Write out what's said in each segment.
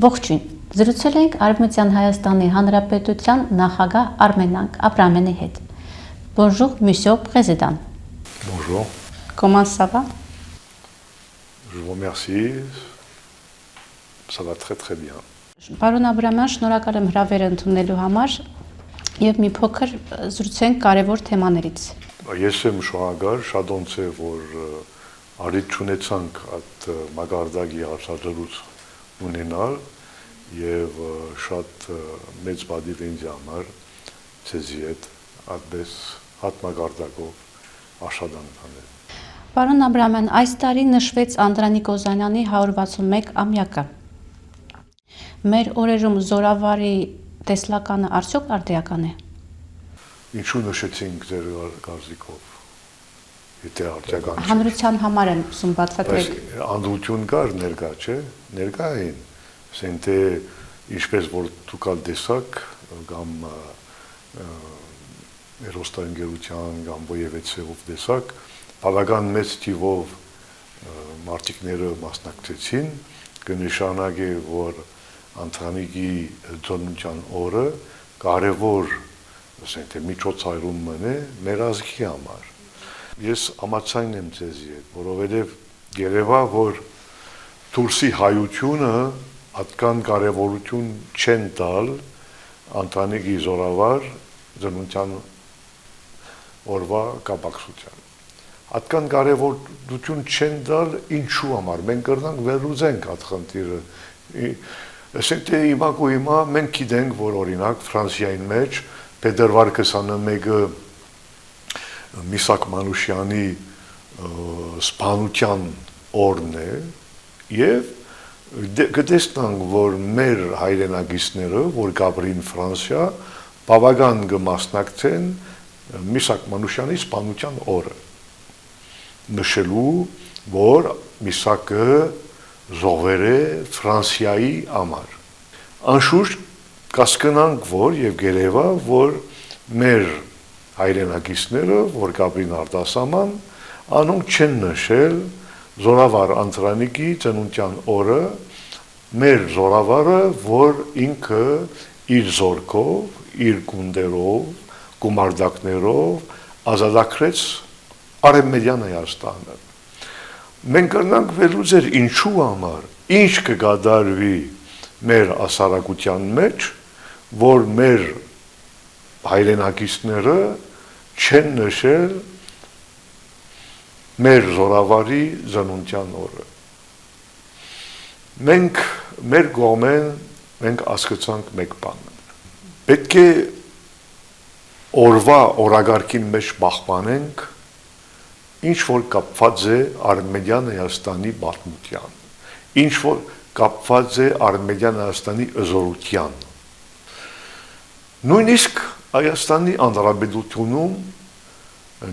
Ողջույն, զրուցել ենք Արևմտյան Հայաստանի Հանրապետության նախագահ Armenang Abrahamyan-ի հետ։ Bonjour, monsieur président. Bonjour. Comment ça va? Je vous remercie. Ça va très très bien. Պարոն Աբրահամյան, շնորհակալ եմ հրավերը ընդունելու համար եւ մի փոքր զրուցենք կարևոր թեմաներից։ Ես եմ շնորհակալ, շատ ոնց է որ արիթ ունեցանք այդ մագարտակի հարցադրույց ունենալ եւ շատ մեծ բադիվ ինձ համար ցեզի հետ այդպես հատ մագարտակով աշխատանք անել։ Պարոն Աբրահամյան, այս տարի նշվեց Անդրանիկ Օզանյանի 161 ամյակը։ Մեր օրերում զորավարի տեսլականը արդյոք արդիական է։ Ինչու նշեցինք ձեր կարծիքով։ Եթե արդյական չէ։ Հանրության համար եմ ուսում բացատրել։ Անդրություն կար ներկա, չէ՞։ Ներկա էին։ Ասեն թե ինչպես որ դուք տեսաք կամ երոստանգերության կամ ոևեցեով տեսաք, բավական մեծ թիվով մարտիկները մասնակցեցին, կնշանակի որ Անդրանիկի ծննդյան օրը կարևոր, ասենք թե միջոցառում մնե մեր ազգի համար։ Ես համաձայն եմ ձեզի հետ, որովհետև երևա որ դուրսի հայությունը այդքան կարևորություն չեն տալ Անդրանիկի զորավար ծննդյան օրվա կապակցությամբ։ Այդքան կարևորություն չեն տալ ինչու համար։ Մենք կրնանք վերլուծենք այդ խնդիրը։ Ասենք թե հիմա մենք գիտենք, որ օրինակ Ֆրանսիայի մեջ փետրվար 21-ը Միսակ Մանուշյանի սպանության օրն է եւ կտեսնանք, որ մեր հայրենագիստները, որ գաբրին Ֆրանսիա, բավական կմասնակցեն Միսակ Մանուշյանի սպանության օրը։ Նշելու, որ Միսակը զոհվել է Ֆրանսիայի համար։ Անշուշտ կասկնանք, որ եւ գերեվա, որ մեր հայրենագիստները, որ գաբրին արտասահման, անոնք չեն նշել զորավար Անդրանիկի ծննդյան օրը, մեր զորավարը, որ ինքը իր զորքով, իր գունդերով, գումարտակներով ազատագրեց Արևմտյան Հայաստանը։ Մենք կրնանք վերլուծել ինչու համար, ինչ կգադարվի մեր ասարակության մեջ, որ մեր հայրենակիցները չեն նշել մեր զորավարի ծննդյան օրը։ Մենք մեր կողմեն մենք հասկացանք մեկ բան։ Պետք է օրվա օրագարկին մեջ պահպանենք ինչ որ կապված է Արևմտյան Հայաստանի պատմության, ինչ որ կապված է Արևմտյան Հայաստանի զորության։ Նույնիսկ Հայաստանի Հանրապետությունում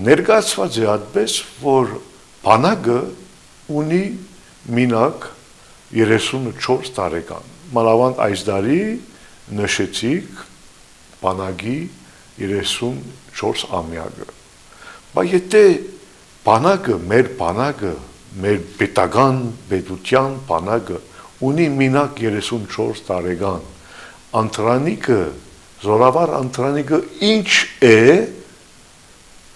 ներկայացված է այդպես, որ բանակը ունի մինակ 34 տարեկան։ Մանավանդ այս տարի նշեցիք բանակի 34 ամյակը։ Բայց եթե բանակը, մեր պետական պետության բանակը ունի մինակ 34 տարեկան, Անդրանիկը, զորավար Անդրանիկը ինչ է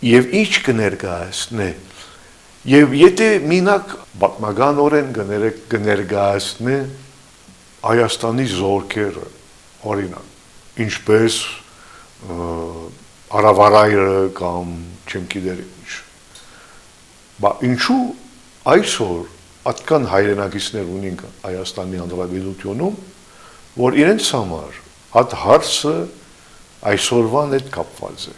եւ ինչ կներկայացնե։ Եվ եթե մինակ պատմականորեն կներկայացնե Հայաստանի զորքերը, օրինակ, ինչպես Արավարայրը կամ չեմ գիտեր ինչ։ Բայց ինչու այսօր այդքան հայրենակիցներ ունենք Հայաստանի Հանրապետությունում, որ իրենց համար այդ հարցը այսօրվան հետ կապված է։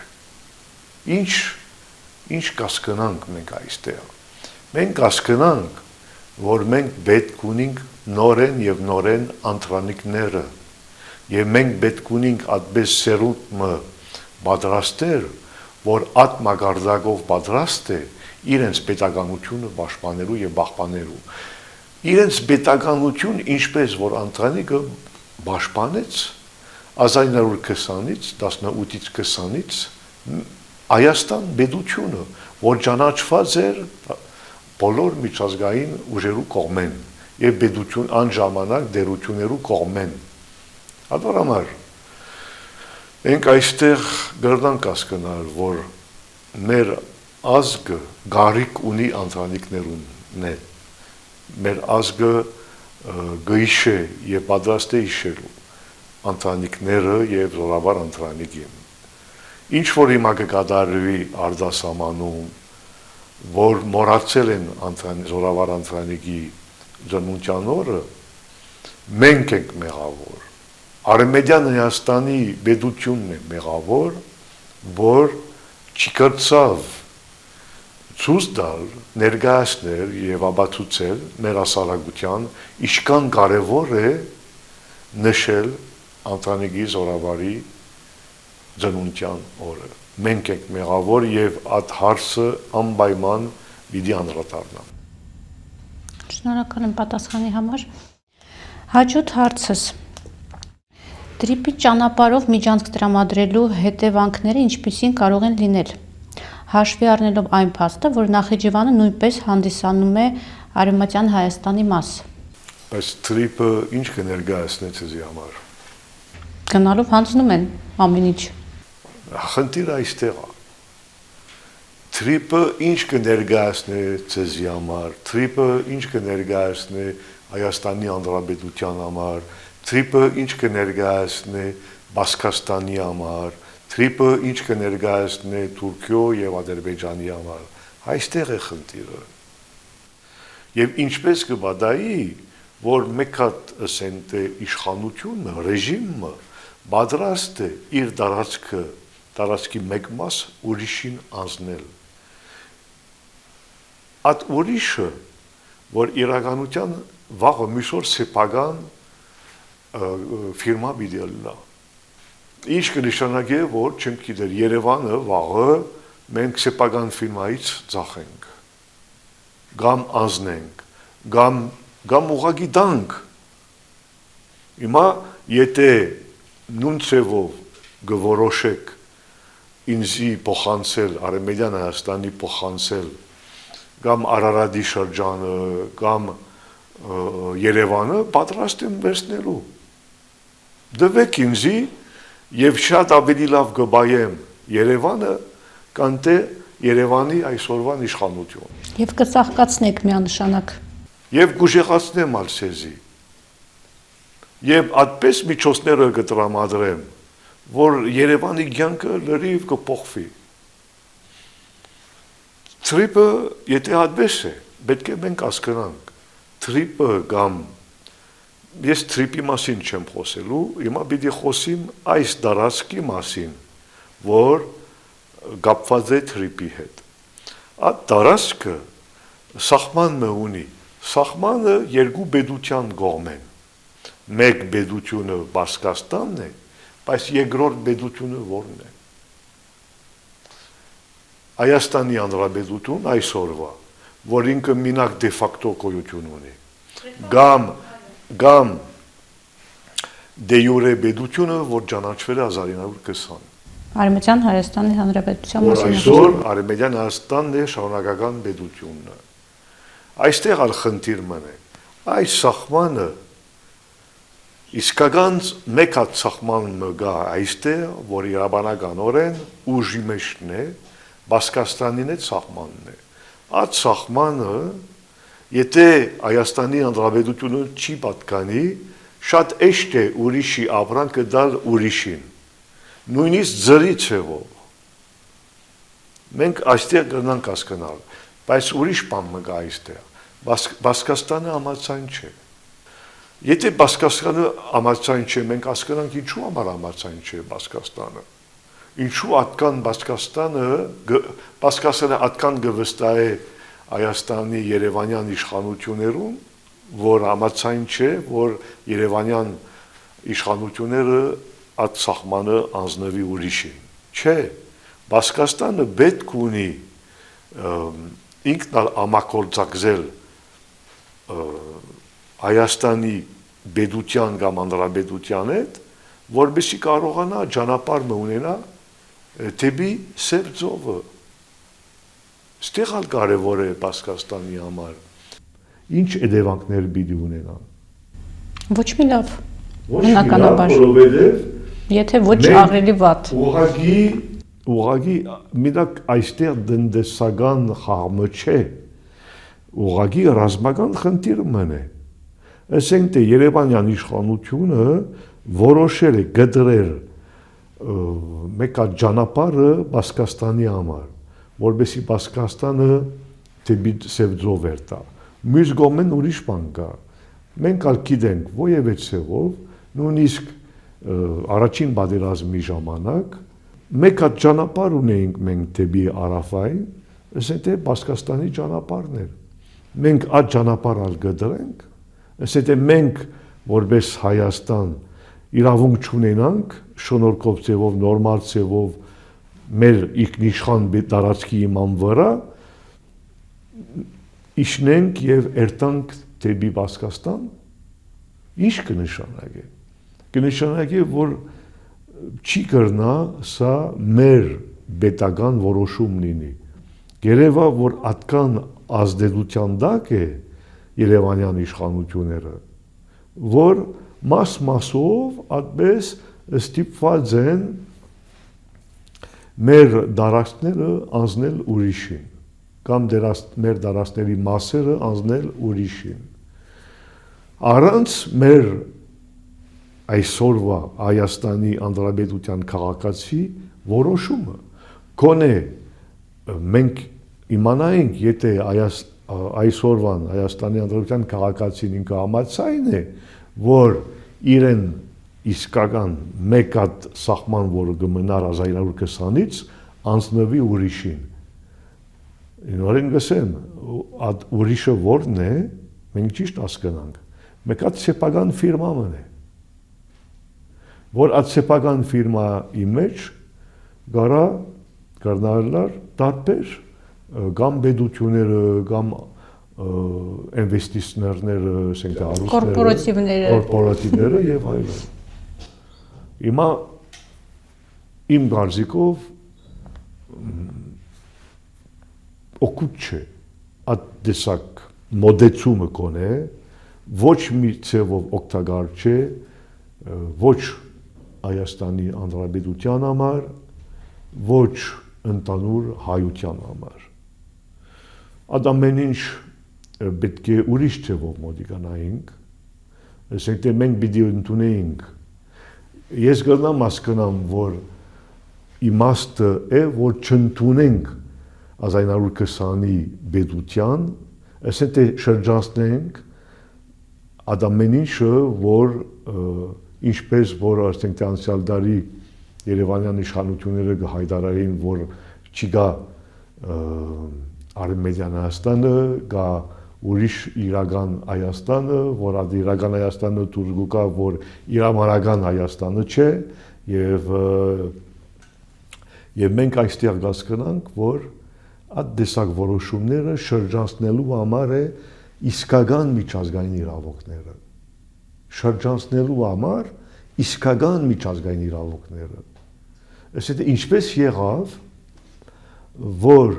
Ինչ կասկնանք մենք այստեղ։ Մենք կասկնանք, որ մենք պետք ունենք նորեն եւ նորեն Անդրանիկները, եւ մենք պետք ունենք այդպես սերունդը պատրաստել, որ այդ մագարտակով պատրաստ է իրենց պետականությունը պաշտպանելու եւ պահպանելու։ Իրենց պետականություն, ինչպես որ Անդրանիկը պաշտպանեց 1920-ից 18-ից 20-ից Հայաստան պետությունը, որ ճանաչված էր բոլոր միջազգային ուժերու կողմեն եւ բեդություն անժամանակ դերություններու կողմեն։ Ադորամար մենք այստեղ գրնանք հասկանալ, որ մեր ազգը գարիկ ունի անտրանիկներուն է։ Մեր ազգը գիշե եւ պատրաստ է իշելու անտրանիկները եւ զորավար անտրանիկին։ Ինչ որ հիմա կկատարվի արտասահմանում, որ մոռացել են զորավար անտրանիկի ծնունդյան օրը, մենք ենք մեղավոր։ Արմենիան Հայաստանի բեդությունն է մեղավոր, որ չկրծավ ցույց տալ, ներկայացնել եւ ապացուցել մեր հասարակության ինչքան կարեւոր է նշել անտրանիկի զորավարի ծնունդյան օրը։ Մենք ենք մեղավոր եւ այդ հարցը անպայման պիտի անդրադառնամ։ Շնորհակալ եմ պատասխանի համար։ Հաջորդ հարցս. Տրիպի ճանապարհով միջանցք տրամադրելու հետևանքները ինչպիսին կարող են լինել։ Հաշվի առնելով այն փաստը, որ Նախիջևանը նույնպես հանդիսանում է Արևմտյան Հայաստանի մաս։ Բայց տրիպը ինչ կներկայացնի ցեզի համար։ Գնալով հանձնում են ամեն ինչ։ Խնդիրը այստեղ է։ Տրիպը ինչ կներկայացնի ցեզի համար, տրիպը ինչ կներկայացնի Հայաստանի Հանրապետության համար, տրիպը ինչ կներկայացնի Բասկաստանի համար, տրիպը ինչ կներկայացնի Թուրքիո եւ Ադրբեջանի համար։ Այստեղ է խնդիրը։ Եւ ինչպես կբադայի, որ մեկ հատ ասեն թե իշխանությունը, ռեժիմը պատրաստ է իր տարածքի մեկ մաս ուրիշին անձնել։ Այդ ուրիշը, որ իրականության վաղը միսոր սեփական ֆիրմա պիտի լինի։ Ինչ կնշանակի, որ չեմ գիտեր Երևանը վաղը մենք սեփական ֆիրմայից ծախենք, կամ անձնենք, կամ ուղղակի դանք։ Հիմա եթե նույն ցևով գորոշեք ինձի փոխանցել Արմենիան Հայաստանի փոխանցել կամ Արարատի շրջանը կամ Երևանը պատրաստ եմ վերցնելու։ Դվեք ինձի եւ շատ ավելի լավ կբայեմ Երևանը, քան թե Երևանի այսօրվան իշխանություն։ Եվ կծաղկացնեք միանշանակ։ Եվ կուժեղացնեմ ալսեզի։ Եվ այդպես միջոցները կտրամադրեմ, որ Երևանի կյանքը լրիվ կփոխվի։ Տրիպը, եթե այդպես է, պետք է մենք հասկանանք, տրիպը կամ ես տրիպի մասին չեմ խոսելու, հիմա պիտի խոսիմ այս դարածքի մասին, որ կապված է տրիպի հետ։ Այդ դարածքը սահմանը ունի, սահմանը երկու պետության կողմ են։ Մեկ պետությունը Բասկաստանն է, բայց երկրորդ պետությունը որն է։ Հայաստանի Հանրապետություն այսօրվա, որ ինքը մինակ դե ֆակտո գոյություն ունի, կամ դե յուրե պետությունը, որ ճանաչվել է 1920։ Արևմտյան Հայաստանի Հանրապետության որ այսօր Արևմտյան Հայաստանն է շարունակական պետությունը։ Այստեղ ալ խնդիր մնե։ Այս սահմանը իսկական մեկ հատ սահման մգա այստեղ, որ իրավաբանականորեն ուժի մեջն է, Բասկաստանին այդ սահմանն է։ Այդ սահմանը, եթե Հայաստանի Հանրապետությունը չի պատկանի, շատ էշտ է ուրիշի ապրանքը դալ ուրիշին, նույնիսկ ձրի ցևով։ Մենք այստեղ կգնանք հասկանալ, բայց ուրիշ բան մգա այստեղ։ Բասկաստանը համաձայն չէ։ Եթե Բասկաստանը համաձայն չէ, մենք հասկանանք ինչու համար համաձայն չէ Բասկաստանը։ Ինչու ատկան Բասկաստանը ատկան գվստահ է Հայաստանի Երևանյան իշխանություններուն, որ համաձայն չէ, որ Երևանյան իշխանությունները այդ սահմանը անձնվի ուրիշին։ Չէ, Բասկաստանը պետք ունի ինքն համագործակցել Հայաստանի պետության կամ հանրապետության հետ, որպեսզի կարողանա ճանապարհ ունենա դեպի Սև ծովը։ Ստեղ ալ կարևոր է Բասկաստանի համար։ ինչ հետևանքներ պիտի ունենան։ Ոչ մի լավ։ Ոչ մի լավ, Բնականաբար։ որովհետև Եթե ոչ մենք ավելի վատ։ ուղղակի միտակ այստեղ դնդեսական խաղը չէ, ուղղակի ռազմական խնդիր մնե։ Ասենք թե Երևանյան իշխանությունը որոշել է գտրել մեկ այդ ճանապարհը Բասկաստանի համար, որովհետեւ Բասկաստանը դեպի Սևձով էր տա։ Մյուս կողմեն ուրիշ բան կա։ Մենք ալ գիտենք ովևէ ցեղով, նույնիսկ առաջին պատերազմի ժամանակ մեկ հատ ճանապարհ ունեինք մենք դեպի Արաֆային, ասենք թե Բասկաստանի ճանապարհն էր։ Մենք այդ ճանապարհը գտրենք, ասենք թե մենք որպես Հայաստան իրավունք չունենանք շնորհքով ձևով, նորմալ ձևով մեր ինքնիշխան տարածքի իման վրա իշնենք եւ երտանք դեպի Բասկաստան, ինչ կնշանակի։ Կնշանակի, որ չի կրնա սա մեր պետական որոշում լինի։ Երևա, որ այդքան ազդեցության տակ է Երևանյան իշխանությունները, որ մասով այդպես ստիպված են մեր դարաշները անձնել ուրիշին, կամ մեր դարաշների մասերը անձնել ուրիշին։ Առանց մեր այսօրվա Հայաստանի Հանրապետության քաղաքացի որոշումը, գոնե մենք իմանայինք, եթե այսօրվան Հայաստանի Հանրապետության քաղաքացին ինքը համաձայն է, որ իրեն իսկական մեկ հատ սահման, որը կմնար 1920-ից, անցնվի ուրիշին։ Նորեն գսեմ, այդ ուրիշը որն է, մենք ճիշտ հասկանանք, մեկ հատ սեփական ֆիրմա մնե, որ այդ սեփական ֆիրմայի մեջ գարա կրնալար տարբեր կամ պետությունները, կամ ինվեստիցիաները, ասենք կորպորատիվները եւ այլն։ Հիմա իմ կարծիքով օգուտ չէ այդ դեսակ մոդեցումը կոնե, ոչ մի ցևով օգտակար չէ, ոչ Հայաստանի Հանրապետության համար, ոչ ընդհանուր հայության համար։ Այդ ամեն ինչ պետք է ուրիշ ցևով մոդիկանայինք, ասենք թե մենք պիտի ընդունեինք։ Ես գտնամ հասկանամ, որ իմաստը է, որ չընդունենք 1920-ի պետության, ասենք թե շրջանցնենք այդ ամեն ինչը, որ ինչպես որ ասենք թե անցյալ տարի Երևանյան իշխանությունները կհայտարարեին, որ չկա Արմենիան Հայաստանը, կա ուրիշ իրական Հայաստանը, որ այդ իրական Հայաստանը դուրս գա, որ իրամանական Հայաստանը չէ, եւ մենք այստեղ հասկանանք, որ այդ դեսակ որոշումները շրջանցնելու համար է իսկական միջազգային իրավունքները, շրջանցնելու համար իսկական միջազգային իրավունքները։ Այսինքն ինչպես եղավ, որ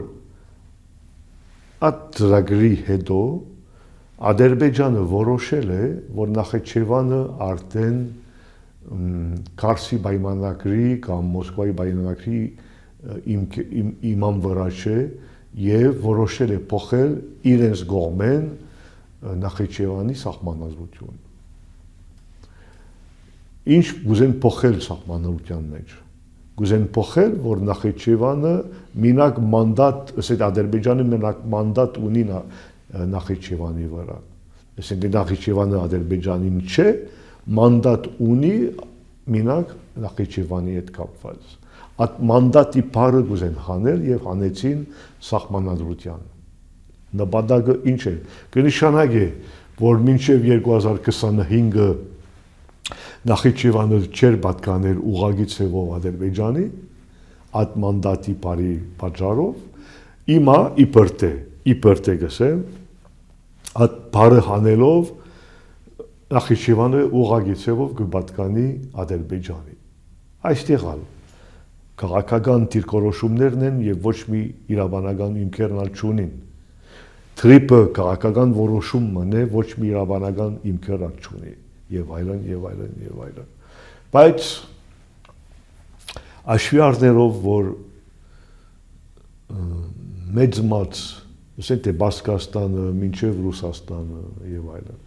այդ ծրագրի հետո Ադրբեջանը որոշել է, որ Նախիջևանը արդեն Կարսի պայմանագրի կամ Մոսկվայի պայմանագրի իման վրա չէ եւ որոշել է փոխել իրենց կողմեն Նախիջևանի սահմանազրույցությունը։ Ինչ գուզեն փոխել սահմանադրության մեջ։ Գուզեն փոխել, որ Նախիջևանը մենակ մանդատ, ասենք Ադրբեջանը մենակ մանդատ ունի Նախիջևանի վրա։ Ասենք Նախիջևանը Ադրբեջանին չէ, մանդատ ունի մենակ Նախիջևանի հետ կապված։ Այդ մանդատի բառը գուզեն հանել եւ հանեցին սահմանադրության։ Նպատակը ինչ է։ Կնշանակի, որ մինչև 2025-ը Նախիջևանը չէր պատկանել ուղղակի ցևով Ադրբեջանի, այդ մանդատի բարի պատճառով, հիմա իբր թե գսեմ, այդ բարը հանելով Նախիջևանը ուղղակի ցևով կպատկանի Ադրբեջանի։ Այստեղ ալ քաղաքական դիրքորոշումներն են եւ ոչ մի իրավաբանական հիմքերն ալ չունին։ Թրիպը քաղաքական որոշումն է, ոչ մի իրավանական հիմքեր չունի, եւ այլն, եւ այլն, եւ այլն։ Բայց հաշվի առնելով, որ մեծ մած, ասենք թե Բասկաստանը, մինչև Ռուսաստանը եւ այլն,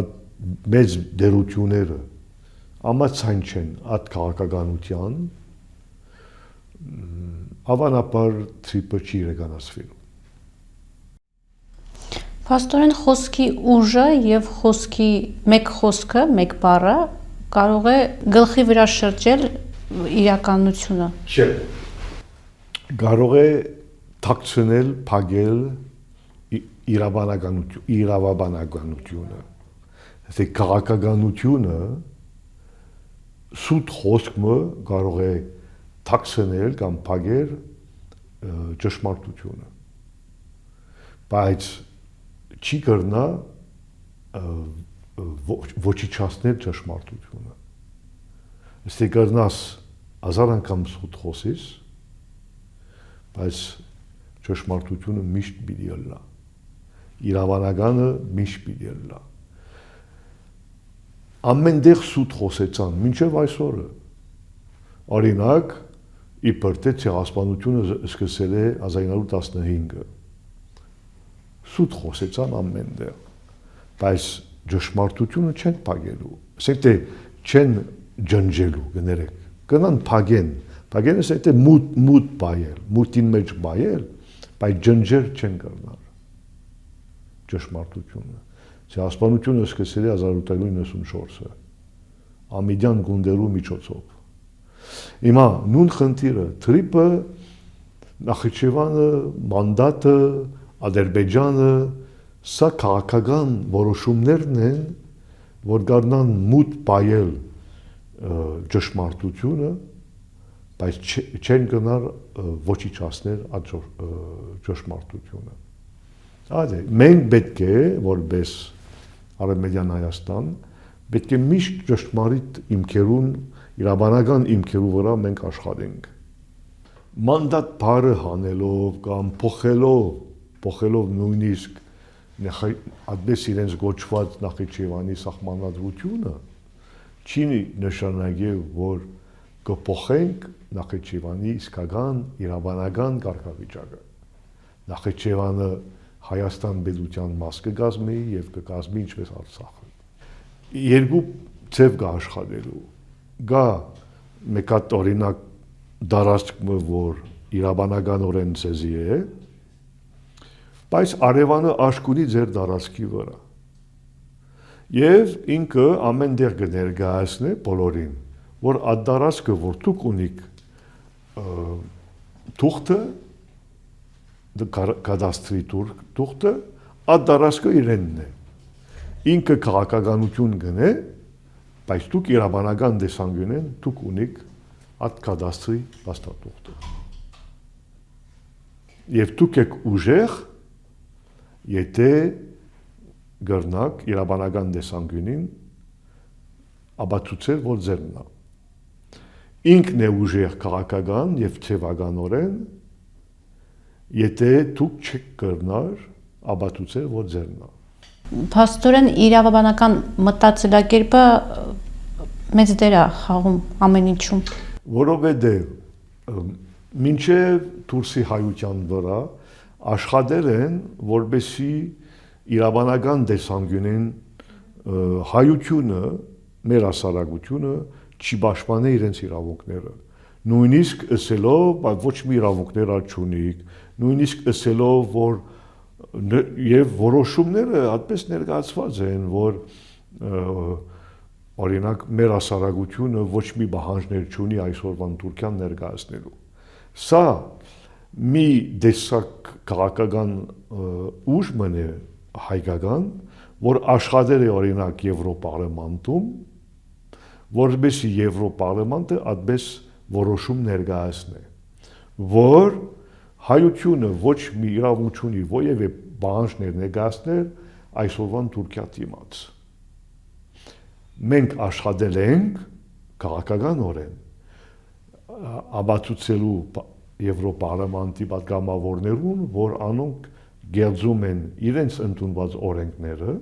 այդ մեծ դերությունները ամացայն չեն այդ քաղաքականության, հավանաբար թրիպը չի իրականացվելու։ Փաստորեն խոսքի ուժը եւ խոսքի մեկ խոսքը, մեկ բառը կարող է գլխի վրա շրջել իրականությունը։ Չէ։ Կարող է թաքցնել, փակել իրավաբանականությունը։ Թե քաղաքականությունը սուտ խոսքը կարող է թաքցնել կամ փակել ճշմարտությունը։ Բայց չի կրնա ոչիչացնել ճշմարտությունը։ Եթե կրնաս 1000 անգամ սուտ խոսես, բայց ճշմարտությունը միշտ պիտի ըլլա։ Իրավանականը միշտ պիտի ըլլա։ Ամենտեղ սուտ խոսեցան, մինչև այսօրը։ Օրինակ, իբր թե ցեղասպանությունը սկսել է 1915-ը։ Սուտ խոսեցան ամենտեղ, բայց ճշմարտությունը չեն փակելու, ասենք թե չեն ջնջելու, գներեք, կնան փակեն, փակեն ասենք թե մութ բայել, մութին մեջ բայել, բայց ջնջել չեն կրնար ճշմարտությունը։ Ցեղասպանությունը սկսել է 1894-ը, ամիդյան գունդերու միջոցով։ Հիմա նույն խնդիրը, թրիպը, Նախիջևանը, մանդատը, Ադրբեջանը, սա քաղաքական որոշումներն են, որ գարնան մութ բայել ճշմարտությունը, բայց չեն գնար ոչիչացնել այդ ճշմարտությունը։ Այդե, մենք պետք է, որպես Արևմտյան Հայաստան, պետք է միշտ ճշմարիտ հիմքերուն, իրավաբանական հիմքերու վրա մենք աշխատենք։ Մանդատ բառը հանելով կամ փոխելով նույնիսկ այդպես իրենց գոչված Նախիջևանի սահմանադրությունը չի նշանակել, որ կփոխենք Նախիջևանի իսկական իրավաբանական կարգավիճակը։ Նախիջևանը Հայաստան պետության մաս կկազմի եւ կկազմի ինչպես Արցախը։ Երկու ձև կա աշխատելու։ Գա մեկ հատ օրինակ դարաշկը, որ իրավաբանականորեն ցեզի է, բայց Արևանը աշխունի ձեր դարաշկի վրա։ Եվ ինքը ամենտեղ կներկայացնի բոլորին, որ այդ դարաշկը, որ դուք ունիք թուղթը, կադաստրի թուղթը, այդ դարաշկը իրենն է։ Ինքը քաղաքականություն գնե, բայց դուք իրավաբանական տեսանկյունեն դուք ունիք այդ կադաստրի փաստաթուղթը։ Եվ դուք եք ուժեղ, եթե գրնակ իրավաբանական տեսանկյունին ապացուցել, որ ձերն է։ Ինքն է ուժեղ քաղաքական եւ ցեղականորեն, եթե դուք չեք կրնար ապացուցել, որ ձերն է։ Փաստորեն իրավաբանական մտածելակերպը մեծ դեր է խաղում ամեն ինչում։ Որովհետեւ մինչև դուրսի հայության վրա աշխատել են, որպեսզի իրավաբանական տեսանկյունին հայությունը, մեր հասարակությունը չի պաշտպանի իրենց իրավունքները։ Նույնիսկ ասելով, բայց ոչ մի իրավունքներ չունիք, նույնիսկ ասելով, որ եւ որոշումները այդպես ներկայացված են, որ օրինակ մեր հասարակությունը ոչ մի պահանջներ չունի այսօրվան Թուրքիան ներկայացնելու։ Սա մի դեսակ քաղաքական ուժ մնե հայկական, որ աշխատել է օրինակ Եվրոպարլամանտում, որպեսզի Եվրոպարլամանտը այդպես որոշում ներկայացնի, որ հայությունը ոչ մի իրավունք չունի որևէ պահանջներ ներկայացնել այսօրվան Թուրքիա դիմաց։ Մենք աշխատել ենք քաղաքականորեն ապացուցելու Եվրոպարլամանտի պատգամավորներուն, որ անոնք գերձում են իրենց ընդունված օրենքները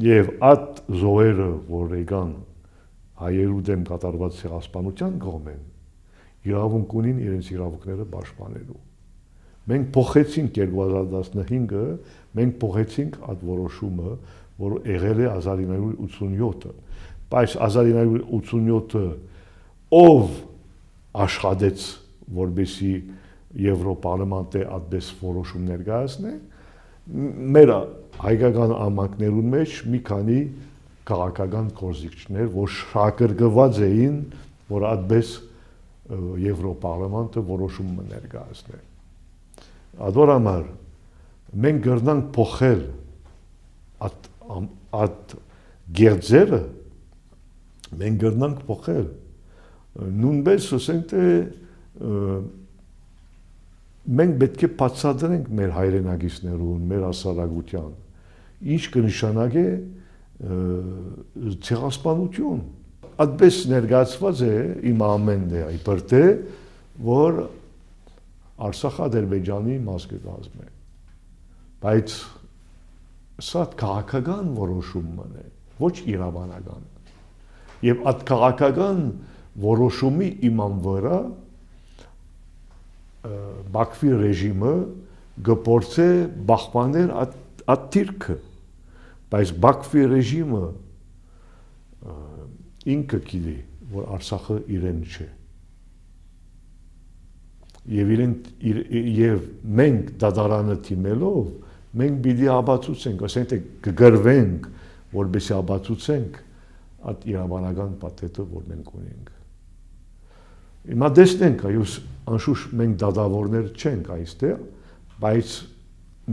եւ այդ զոհերը, որ եկան հայերու դեմ կատարված ցեղասպանության կողմեն, իրավունք ունին իրենց իրավունքները պաշտպանելու։ Մենք փոխեցինք 2015-ը, մենք փոխեցինք այդ որոշումը, որ եղել է 1987-ը, բայց 1987-ը ով աշխատեց, որբեսի Եվրոպարլամենտը այդպես որոշում ներկայացնե, մեր հայկական ամակներուն մեջ մի քանի քաղաքական կորզիչներ, որ շակրգված էին, որ այդպես Եվրոպարլամենտը որոշում ներկայացնե։ Ադոր համար մենք գրնանք փոխել այդ գերձերը, մենք գրնանք փոխել նույնպես ասենք թե մենք պետք է բացատրենք մեր հայրենագիցներուն, մեր հասարակության, ինչ կնշանակի ցեղասպանություն։ Այդպես ներկայացված է իմ ամենն է, իբր թե որ Արցախ-Ադրբեջանի մաս կազմում է։ Բայց սա քաղաքական որոշումն է, ոչ իրավանական։ Եվ այդ քաղաքական որոշումի իման վրա Բաքվի ռեժիմը գործե բախմաներ այդ դիրքը, բայց Բաքվի ռեժիմը ինքը գիտի, որ Արցախը իրեն չէ։ Եվ մենք դատարանը թիմելով, մենք պիտի ապացուցենք, ասենք թե կգրվենք, որպեսզի ապացուցենք այդ իրավանական պատետը, որ մենք ունենք։ Հիմա տեսնենք, անշուշտ մենք դատավորներ չենք այստեղ, բայց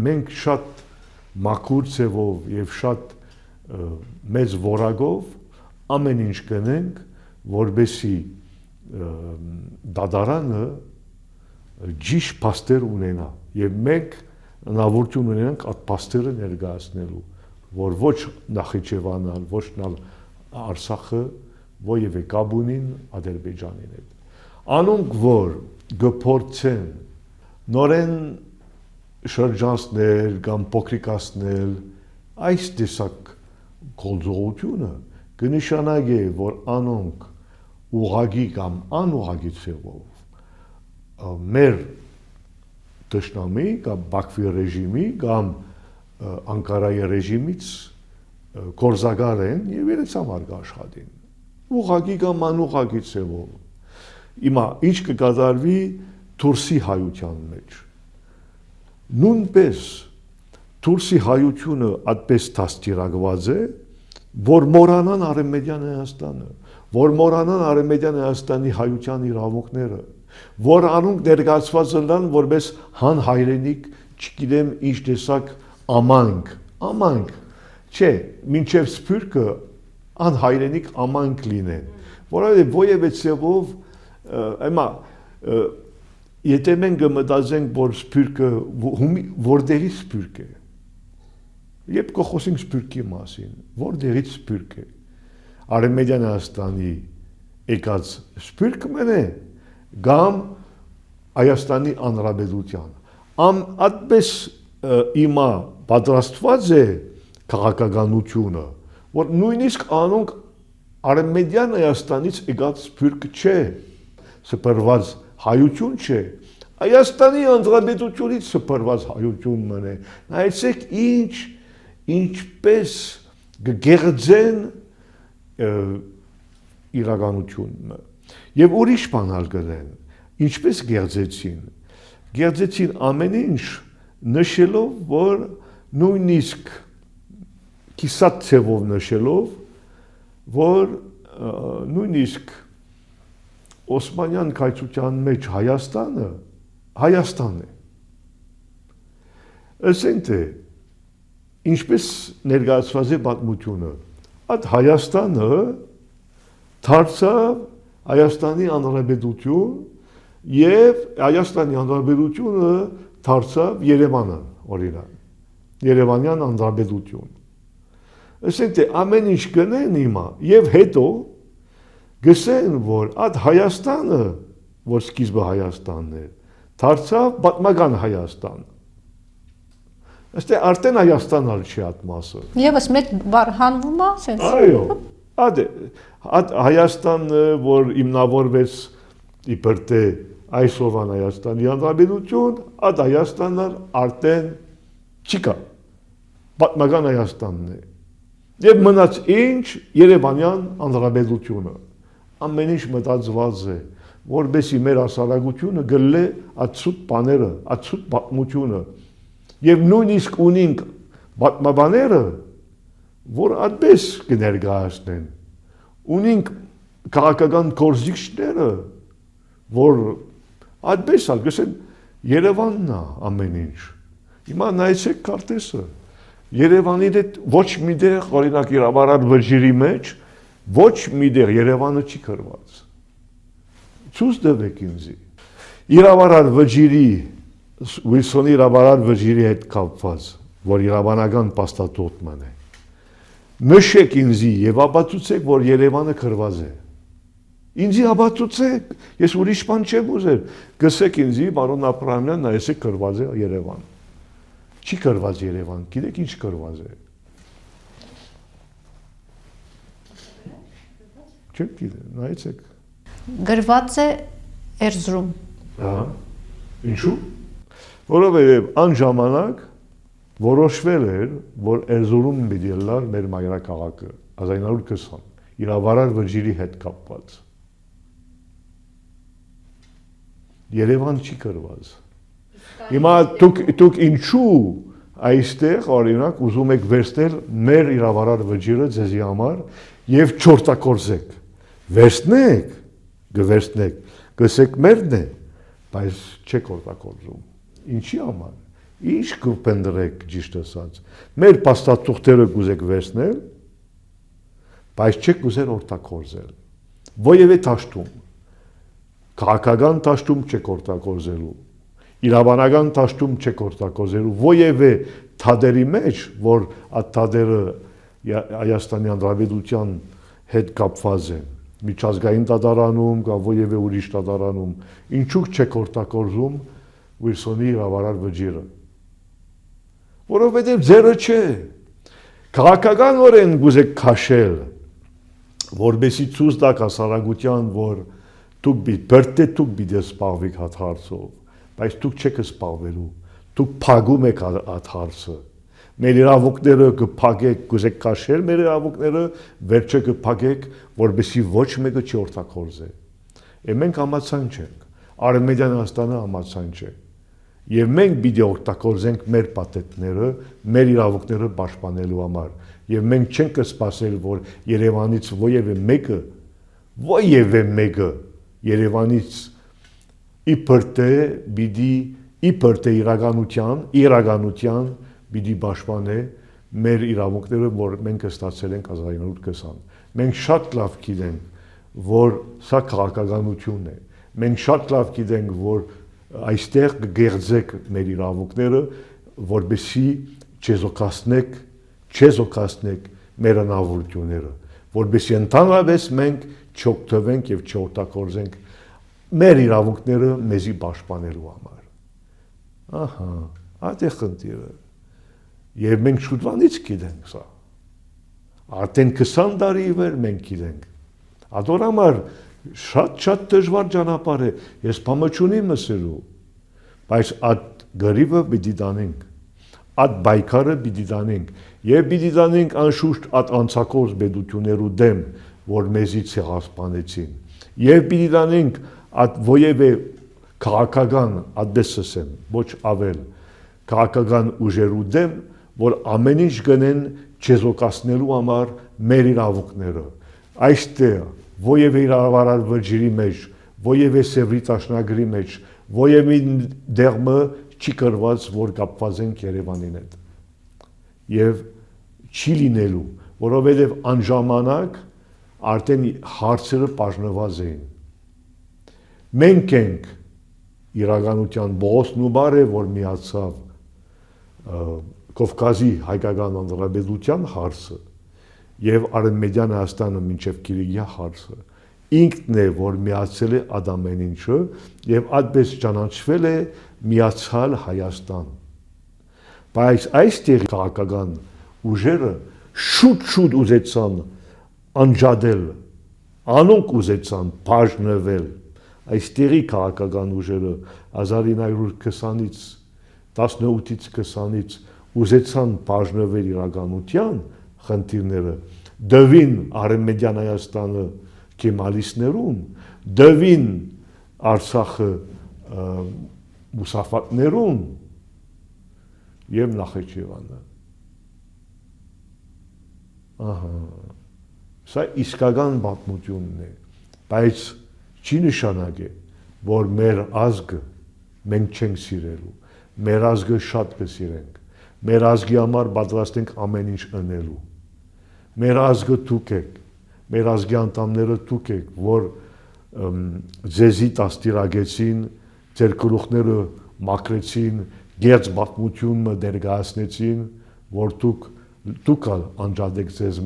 մենք շատ մաքուր ձևով եւ շատ մեծ որակով ամեն ինչ կնենք, որպեսզի դատարանը ճիշտ փաստեր ունենա եւ մենք հնարավորություն ունենանք այդ փաստերը ներկայացնելու, որ ոչ Նախիջևանն, ոչ Արցախը ովևէ կապ ունին Ադրբեջանին հետ։ Անոնք որ գործեն նորեն շրջանցնել կամ փոքրիկացնել այս տեսակ գործողությունը կնշանակի, որ անոնք ուղղակի կամ անուղղակի ձևով մեր դաշնամի կամ Բաքվի ռեժիմի կամ Անկարայի ռեժիմից գործակալ են եւ իրենց համար կաշխատին։ Ուղղակի կամ անուղղակի ձևով։ Հիմա ինչ կկատարվի Թուրքի հայության մեջ։ Նույնպես Թուրքի հայությունը այդպես դաստիարակված է, որ մոռանան Արևմտյան Հայաստանը, որ մոռանան Արևմտյան Հայաստանի հայության իրավունքները, որ անոնք ներկայացված են որպես հանհայրենիք, չգիտեմ ինչ տեսակ ամանք, չէ, մինչև Սփյուռքը անհայրենիք ամանք լինեն, որովհետև ովևէ ձևով Այմա եթե մենք մտածենք, որ Սփյուռքը որտեղից Սփյուռք է, երբ կխոսենք Սփյուռքի մասին, որտեղից Սփյուռք է, Արևմտյան Հայաստանի եկած Սփյուռքը է, կամ Հայաստանի Հանրապետության, այդպես հիմա պատրաստված է քաղաքականությունը, որ նույնիսկ անոնք Արևմտյան Հայաստանից եկած Սփյուռք չէ, սփռված հայություն չէ, Հայաստանի Հանրապետությունից սփռված հայություն մնե։ Նայեցեք ինչպես գերձեն իրականությունը։ Եվ ուրիշ բան կրեն, ինչպես գերձեցին ամեն ինչ նշելով, որ նույնիսկ կիսատ ցևով նշելով, որ նույնիսկ Օսմանյան կայսրության մեջ Հայաստան է։ Ասենք թե ինչպես ներկայացված է պատմությունը, այդ Հայաստանը դարձավ Հայաստանի Հանրապետություն եւ Հայաստանի Հանրապետությունը դարձավ Երևանը, օրինակ, Երևանյան Հանրապետություն։ Ասենք թե ամեն ինչ կնեն հիմա եւ հետո գսեն, որ այդ Հայաստանը, որ սկիզբը Հայաստանն էր, դարձավ պատմական Հայաստան։ Այստեղ արդեն Հայաստանն ալ չի այդ մասը։ Եվս մեկ բառ հանվում է, ասենց։ Այո։ Այդ Հայաստանը, որ հիմնավորվեց իբր թե այսօրվան Հայաստանի Հանրապետություն, այդ Հայաստանն արդեն չկա։ Պատմական Հայաստանն է։ Եվ մնաց ինչ Երևանյան Հանրապետությունը։ Ամեն ինչ մտածված է, որբեսի մեր հասարակությունը գլե ացուտ բաները, ացուտ պատմությունը։ Եվ նույնիսկ ունենք պատմաբաները, որ այդպես կներկայացնեն։ Ունենք քաղաքական գործիչները, որ այդպես ալ գսեն Երևանն է ամեն ինչ։ Հիմա նայեցեք քարտեզը։ Երևանի հետ ոչ մի տեղ, օրինակ իրավարար վճիրի մեջ, ոչ մի տեղ Երևանը չի գրված։ Ցույց տվեք ինձ։ Իրավարար վճիրի Ուիլսոնի իրավարար վճիրի հետ կապված, որ իրավանական փաստաթղթման է։ Նշեք ինձ եւ ապացուցեք, որ Երևանը գրված է։ Ինձի ապացուցեք, ես ուրիշ բան չեմ ուզել։ Գսեք ինձ, բարոն Աբրահամյան, նայեցեք գրված է Երևան։ Չի գրված Երևան, գիտեք ինչ գրված է։ Չեմ գիտեմ, նայեցեք։ Գրված է Էրզրում։ Ահա։ Ինչու՞։ Որովհետև այն ժամանակ որոշվել էր, որ Էրզրում պիտի լար մեր մայրաքաղաքը 1920 իրավարար վճիրի հետ կապված։ Երևան չի գրված։ Հիմա դուք ինչու այստեղ օրինակ ուզում եք վերցնել մեր իրավարար վճիրը ձեզի համար եւ չորտակորզեք։ Վերցնեք, գվերցնեք, գսեք մերն է, բայց չեք օրտակորզում։ Ինչի համար։ Ինչ կփնտրեք ճիշտ ասած։ Մեր փաստաթուղթերը կուզեք վերցնել, բայց չեք ուզել օրտակորզել։ Ովևէ դաշտում։ Քաղաքական դաշտում չեք օրտակորզելու։ Իրավանական դաշտում չեք օրտակորզելու։ Ովևէ թադերի մեջ, որ այդ թադերը Հայաստանի Հանրապետության հետ կապված են, միջազգային դատարանում կամ ովևէ ուրիշ դատարանում, ինչու չեք օրտակորզում Ուիլսոնի իրավարար վճիրը։ Որովհետև ձերը չէ։ Քաղաքականորեն գուզեք քաշել, որբեսի ցույց տաք հասարակության, որ դուք պիտի սպառվեք այդ հարցով, բայց դուք չեք սպառվելու, դուք փակում եք այդ հարցը։ Մեր իրավունքները կփակեք, գուզեք քաշել մեր իրավունքները, վերջը կփակեք, որբեսի ոչ մեկը չի օրտակորզե։ Եվ մենք համաձայն չենք։ Արմենիան Հայաստանը համաձայն չէ։ Եվ մենք պիտի օգտագործենք մեր պատետները, մեր իրավունքները պաշտպանելու համար։ Եվ մենք չենք սպասել, որ Երևանից ովևէ մեկը Երևանից իբր թե իրականության պիտի պաշտպանե մեր իրավունքները, որ մենք ստացել ենք 1920։ Մենք շատ լավ գիտենք, որ սա քաղաքականություն է։ Մենք շատ լավ գիտենք, որ այստեղ կգեղձեք մեր իրավունքները, որպեսզի չեզոքացնեք մեր հնարավորությունները, որպեսզի ընդհանրապես մենք չօգտվենք եւ չօգտագործենք մեր իրավունքները մեզի պաշտպանելու համար։ Ահա, այդ է խնդիրը։ Եվ մենք շուտվանից գիտենք սա։ Արդեն 20 տարի վեր մենք գիտենք։ Ադոր համար շատ դժվար ճանապարհ է, ես բամը չունիմ ասելու, բայց այդ գրիվը պիտի տանենք, այդ բայկարը պիտի տանենք, եւ պիտի տանենք անշուշտ այդ անցակորձ պետություններու դեմ, որ մեզի ցեղասպանեցին, եւ պիտի տանենք այդ ովևէ քաղաքական, այդպես ասեմ, ոչ ավել, քաղաքական ուժերու դեմ, որ ամեն ինչ գնեն չեզոքացնելու համար մեր իրավունքները։ Այստեղ ովևէ իրավարար վճիրի մեջ, ովևէ սևրի տաշնագրի մեջ, ովևէ դերմը չի գրված, որ կապված են Երևանին հետ։ Եվ չի լինելու, որովհետև անժամանակ արդեն հարցերը բաժնված էին։ Մենք ենք իրականության Բողոս Նուբարը, որ միացավ Կովկասի հայկական հանրապետության հարցը եւ Արմենիան Հայաստանը մինչեւ Կիրիգիա հարցը ինքն է, որ միացել է այդ ամեն ինչը եւ այդպես ճանաչվել է միացյալ Հայաստան։ Բայց այստեղ քաղաքական ուժերը շուտ ուզեցան անջատել, անոնք ուզեցան բաժնվել, այստեղի քաղաքական ուժերը 1920-ից 18-ից 20-ից ուզեցան բաժնվել իրականության խնդիրները, դվին Արևմտյան Հայաստանը կեմալիստներուն, դվին Արցախը մուսաֆակներուն եւ Նախիջևանը։ Ահա, սա իսկական պատմությունն է, բայց չի նշանակե, որ մեր ազգը մենք չենք սիրելու, մեր ազգը շատ կսիրենք, մեր ազգի համար պատրաստ ենք ամեն ինչ ընելու, մեր ազգը դուք եք, մեր ազգի անդամները դուք եք, որ ձեզի տաստիրագեցին, ձեր գլուխները մաքրեցին, գերծ պատմությունը ներկայացնեցին, որ դուք անջատեք ձեզ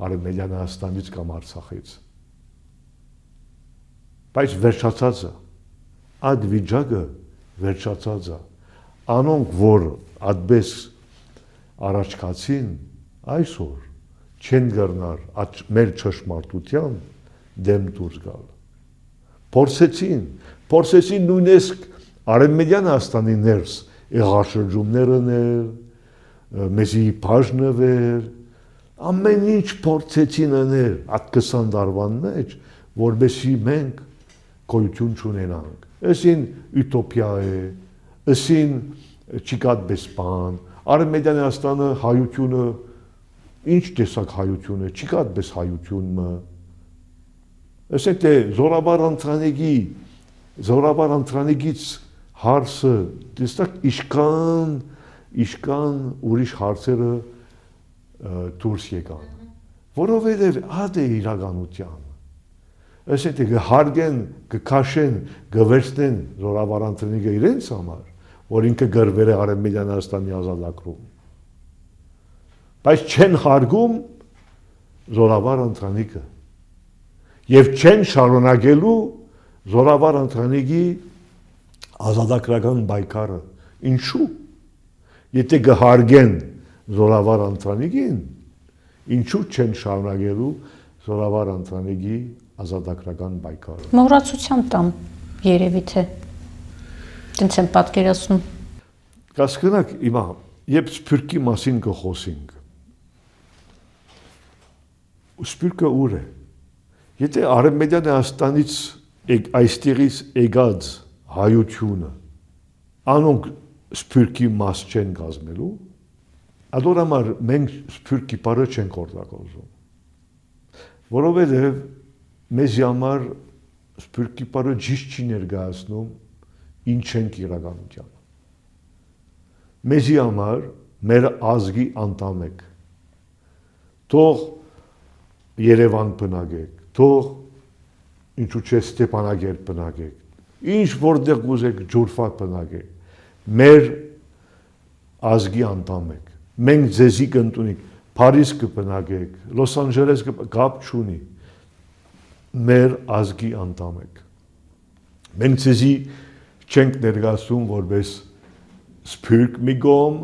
Արևմտյան Հայաստանից կամ Արցախից։ Բայց վերջացած է, այդ վիճակը վերջացած է, անոնք, որ այդպես առաջկացին, այսօր չեն գռնար մեր ճշմարտության դեմ դուրս գալ։ Փորձեցին նույնիսկ Արևմտյան Հայաստանի ներս եղաշրջումները ներ, մեզի բաժնվել, ամեն ինչ փորձեցին անել այդ 20 տարվան մեջ, որբեսի մենք գոյություն չունենանք։ Այսին ուտոպիա է, այսին չկա բան, Արևմտյան Հայաստանը հայությունը ինչ տեսակ հայություն է, չկա այդպես հայությունը։ Այսինքն թե զորաբար ընտրանիքից հարցը, տեսակ իշկան ուրիշ հարցերը դուրս եկան, որովհետև այդ է իրականության։ Այսինքն կհարգեն, կքաշեն, կվերցնեն զորաբար ընտրանիքը իրենց համար, որ ինքը գրվել է Արևմտյան Հայաստանի ազատագրում։ Բայց չեն հարգում զորաբար ընտրանիքը եւ չեն շարունակելու զորաբար ընտրանիքի ազատագրական պայքարը։ Ինչու՞։ Եթե կհարգեն զորաբար ընտրանիքին, ինչու չեն շարունակելու զորաբար ընտրանիքի ազատագրական պայքարը։ Մոռացության տամ երևի թե տենց եմ պատկերացնում։ Կասկնակ հիմա, երբ Սփյուռքի մասին կխոսենք, Սփյուռքը ուր է։ Եթե Արևմտյան Հայաստանից այստեղից եկած հայությունը, անոնք Սփյուռքի մաս չեն կազմելու, ադոր համար մենք Սփյուռքի բառը չենք օգտագործում։ Որովհետև մեզի համար Սփյուռքի բառը ճիշտ չի ներկայացնում ինչ ենք իրականության։ Մեզի համար մեր ազգի անդամ եք։ Թող Երևան բնակեք, թող ինչու՞ չէ Ստեփանագերտ բնակեք, ինչ որտեղ ուզեք Ջուրֆատ բնակեք, մեր ազգի անդամ եք։ Մենք ձեզի կընդունենք, Փարիզ կբնակեք, Լոս Անջելես կապ չունի, մեր ազգի անդամ եք։ Մենք ձեզի չենք ներկայացում որպես Սփյուռք մի կողմ,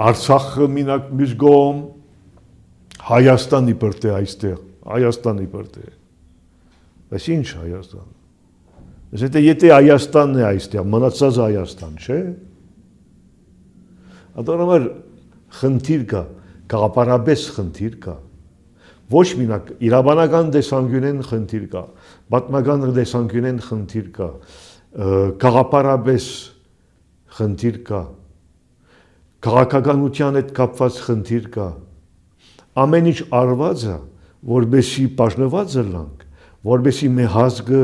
Արցախը մյուս կողմ, Հայաստանի բրտե այստեղ, Հայաստանի բրտե։ Բայց ինչ Հայաստան։ Եթե Հայաստանն է այստեղ, մնացած Հայաստան, չէ՞։ Ադորամար խնդիր կա, գաղափարապես խնդիր կա։ Ոչ մենակ իրավաբանական տեսանկյունեն խնդիր կա, պատմական տեսանկյունեն խնդիր կա, գաղափարապես խնդիր կա, քաղաքականության հետ կապված խնդիր կա։ Ամեն ինչ արված է, որբեսի բաժնված լինենք, որբեսի մեր ազգը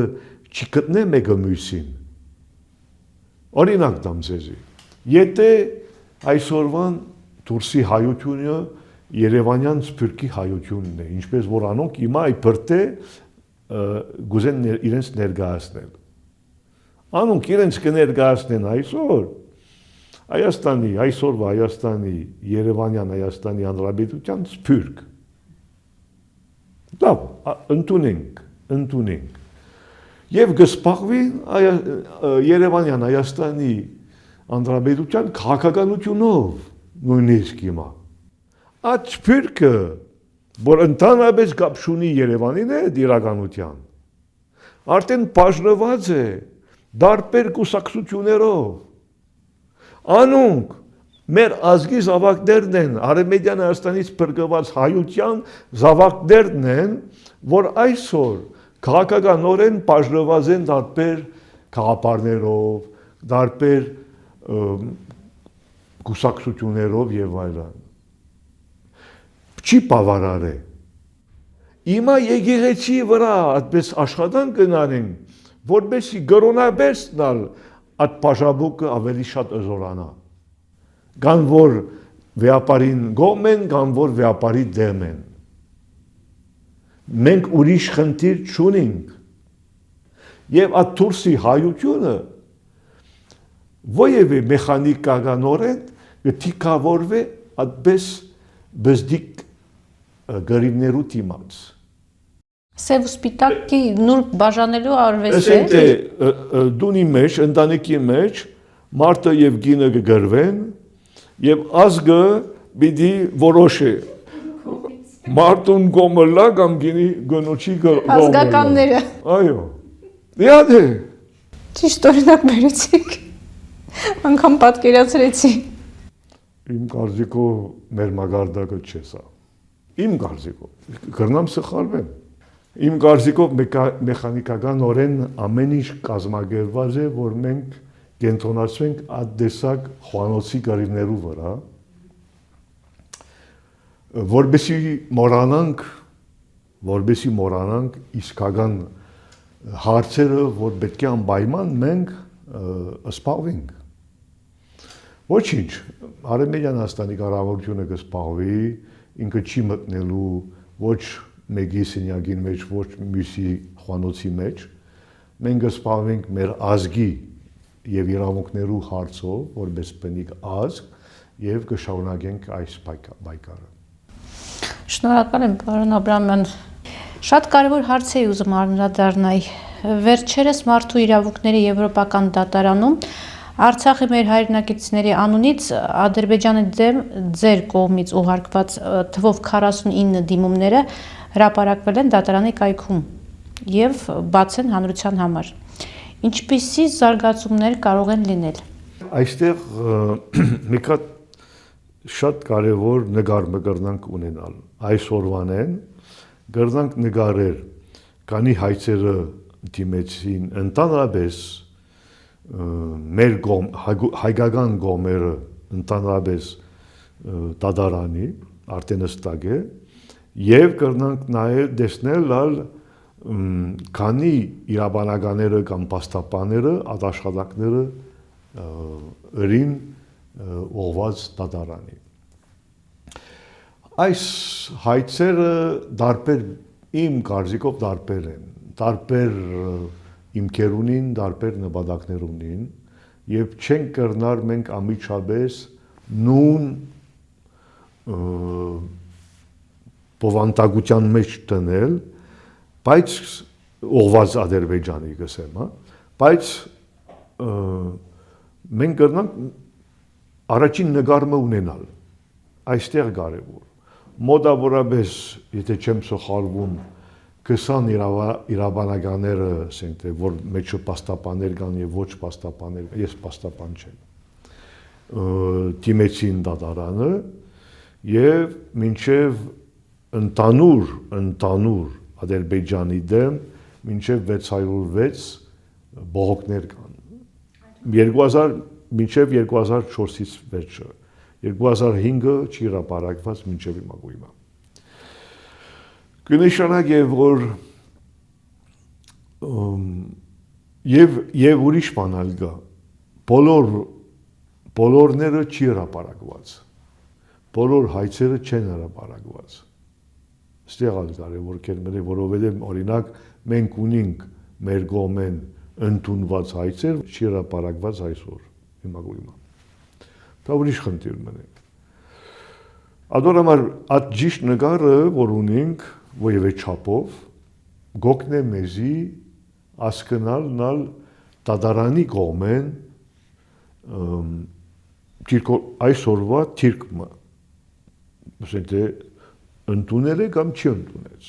չգտնե մեկը մյուսին։ Օրինակ տամ ձեզի, եթե այսօրվան դուրսի հայությունը Երևանյան Սփյուռքի հայությունն է, ինչպես որ անոնք հիմա իբրտե գուզեն իրենց ներկայացնել։ Անոնք իրենց կներկայացնեն այսօր Հայաստանի, այսօրվա Հայաստանի, Երևանյան Հայաստանի Հանրապետության Սփյուռք։ Լավ, ընդունենք։ Եվ կսպաղվի Երևանյան Հայաստանի Անդրադարձության քաղաքականությունով նույնիսկ հիմա։ Այդ սփյուռքը, որ ընդհանրապես կապ ունի Երևանին է իրականության, արդեն բաժնված է դարբեր կուսակցություններով։ Անոնք մեր ազգի զավակներն են, Արևմտյան Հայաստանից փրկված հայության զավակներն են, որ այսօր քաղաքականորեն բաժնված են դարբեր քաղաքապարներով, դարբեր կուսակցություններով եւ այլն։ Չի բավարար է։ Հիմա եկեղեցի վրա այդպես աշխատանք կնանենք, որպեսզի գրոնաբերսնալ այդ բաժաբուկը ավելի շատ զորանա։ Կան որ վեապարին գոմ են, կան որ վեապարի դեմ են։ Մենք ուրիշ խնդիր չունենք։ Եվ այդ դուրսի հայությունը ովևէ մեխանիկականորեն կթիկավորվի այդպես բզդիկ գարիվներու դիմաց։ Սև ու սպիտակի նուրբ բաժանելու արվեստ է։ Այսինքն դունի մեջ, ընտանիքի մեջ մարդը եւ գինը կգրվեն եւ ազգը պիտի որոշի։ Մարդուն գոմլա կամ գինի գնոչի գոմլա։ Ազգականները։ Այո։ Դիադե։ Ճիշտ օրինակ բերեցիք։ Անկամ պատկերացրեցի։ Իմ կարծիքով մեր մագարտակը չէ սա։ Իմ կարծիքով կրնամ սխալվեմ։ Իմ կարծիքով մեխանիկականորեն ամեն ինչ կազմակերպված է, որ մենք կենտրոնացվենք այդ տեսակ խոհանոցի գարիվներու վրա, որբեսի մոռանանք իսկական հարցերը, որ պետք է անպայման մենք սպառվենք։ Ոչինչ, Արևմտյան Հայաստանի կառավարությունը կսպառվի, ինքը չի մտնելու ոչ մեկի սենյակին մեջ, ոչ մյուսի խոհանոցի մեջ, մենք կսպառվենք մեր ազգի եւ իրավունքներու հարցով, որպես բնիկ ազգ, եւ կշարունակենք այս պայքարը։ Շնորհակալ եմ, պարոն Աբրամյան։ Շատ կարևոր հարց է ուզում անդրադառնալ։ Վերջերս մարդու իրավունքների եվրոպական դատարանում Արցախի մեր հայրենակիցների անունից Ադրբեջանի դեմ ձեր կողմից ուղարկված թվով 49 դիմումները հրապարակվել են դատարանի կայքում եւ բաց են հանրության համար։ Ինչպիսի զարգացումներ կարող են լինել։ Այստեղ մի հատ շատ կարևոր նկար կգրնանք ունենալ։ Այսօրվանեն կգրնանք նկարեր, քանի հայցերը դիմեցին ընդհանրապես մեր հայկական կողմերը ընդհանրապես դատարանի արդեն հստակ է եւ կրնանք նաեւ տեսնել քանի իրավաբանականները կամ փաստաբանները ադաշխատակները ըրին ուղված դատարանի։ Այս հայցերը դարբեր իմ կարծիքով դարբեր են, դարբեր հիմքեր ունին, դարբեր նպատակներ ունին եւ չենք կրնար մենք ամիջապես նույն բովանդակության մեջ դնել, բայց ուղված Ադրբեջանի գսեմ, բայց մենք կրնանք առաջին նկարը ունենալ, այստեղ կարևոր, մոտավորապես, եթե չեմ սխալվում, 20 իրավաբանականները, ասենք թե որ մեջը փաստաբաններ կան եւ ոչ փաստաբաններ, ես փաստաբան չեմ, դիմեցին դատարանը եւ մինչեւ ընդանուր Ադրբեջանի դեմ մինչեւ 606 բողոքներ կան։ Մինչեւ 2004-ից վերջը, 2005-ը չի հրապարակված մինչեւ հիմա։ Կնշանակե, որ եւ ուրիշ բան ալ կա, բոլորները չի հրապարակված, բոլոր հայցերը չեն հրապարակված։ Ստեղ ալ կարևոր կերմերը, որովհետեւ օրինակ մենք ունենք մեր կողմեն ընդունված հայցեր, չի հրապարակված այսօր, հիմա։ Դա ուրիշ խնդիր մնա։ Ադորամար այդ ճիշտ նկարը, որ ունենք ովևէ չափով գոքն է մեզի հասկանալ դատարանի կողմեն այսօրվա թիրքը ասենք թե ընդունել է կամ չի ընդունեց։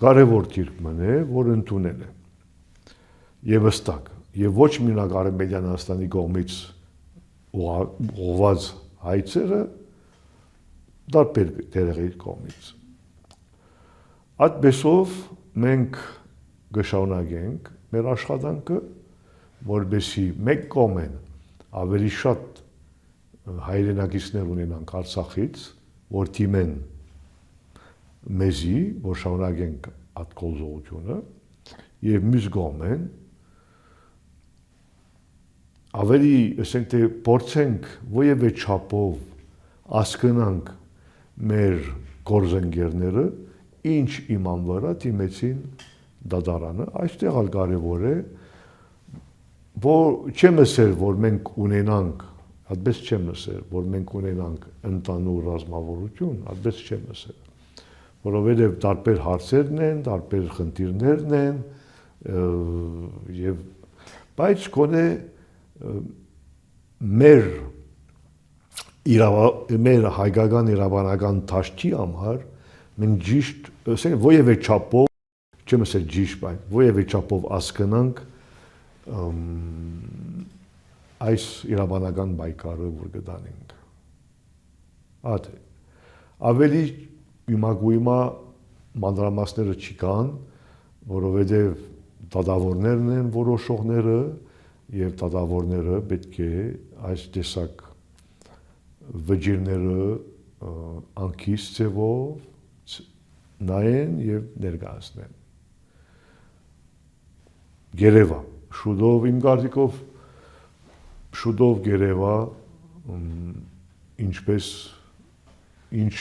Կարևոր թիրքն է, որ ընդունել է։ Եվ հստակ, եւ ոչ միակ Արմենիան Հայաստանի կողմից ուղղված հայցերը տարբեր դերերի կողմից։ Այդպեսով մենք կշարունակենք մեր աշխատանքը, որովհետեւ մեկ կողմեն ավելի շատ հայրենակիցներ ունենանք Արցախից, որ թիմեն մեզի, որ շարունակենք այդ գործողությունը, եւ մյուս կողմեն ավելի, ասենք թե փորձենք որևէ չափով հասկանանք մեր գործընկերները ինչ իման վրա դիմեցին դատարանը, այստեղ ալ կարևոր է, որ չեմ ասել, որ մենք ունենանք, այդպես չեմ ասել, որ մենք ունենանք ընդանուր ռազմավարություն, այդպես չեմ ասել, որովհետև տարբեր հարցերն են, տարբեր խնդիրներն են, եւ բայց գոնե մեր հայկական իրավաբանական դաշտի համար մենք ճիշտ, ասենք որևէ չափով, չեմ ասել ճիշտ, բայց որևէ չափով հասկանանք այս իրավաբանական պայքարը, որ կդանենք։ Այդ ավելի իմագույմա մանրամասները չկան, որովհետև դատավորներն են որոշողները եւ դատավորները պետք է այս տեսակ վճիրները անկիս ձևով նայեն եւ ներկայացնեն։ Գերեվա, շուտով իմ կարծիքով շուտով գերեվա ինչպես ինչ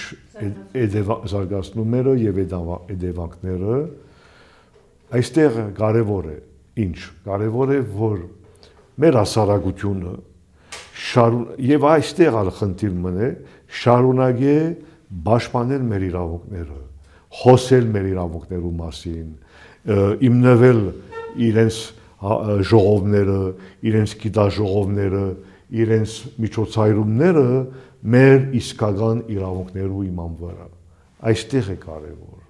զարգացումները եւ հետևանքները այստեղ կարևոր է ինչ կարևոր է որ մեր հասարակությունը եւ այստեղ ալ խնդիր մնե շարունակե պաշտպանել մեր իրավունքները խոսել մեր իրավունքներու մասին իմնվել իրենց ժողովները իրենց գիտաժողովները իրենց միջոցայրումները մեր իսկական իրավունքներու իման վրա այստեղ է կարևոր